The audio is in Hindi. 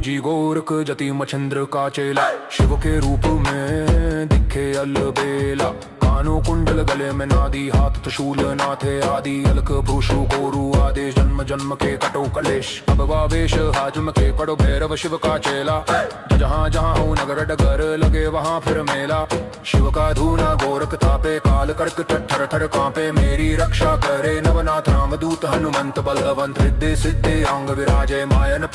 गुरुजी गोरख जति मच्छिंद्र का चेला, शिव के रूप में दिखे अलबेला। कानों कुंडल गले में नादी, हाथ त्रिशूल नाथे आदि, अलक भ्रूषु गोरु आदेश, जन्म जन्म के कटो कलेश। अब वावेश हाजम के कड़ो भैरव शिव का चेला, जहाँ जहाँ हो नगर डगर लगे वहाँ फिर मेला। शिव का धूना गोरख तापे, काल कड़क थर थर कांपे, मेरी रक्षा करे नवनाथ राम दूत हनुमंत बलवंत, रिद्धि सिद्धि अंग विराजे मायन।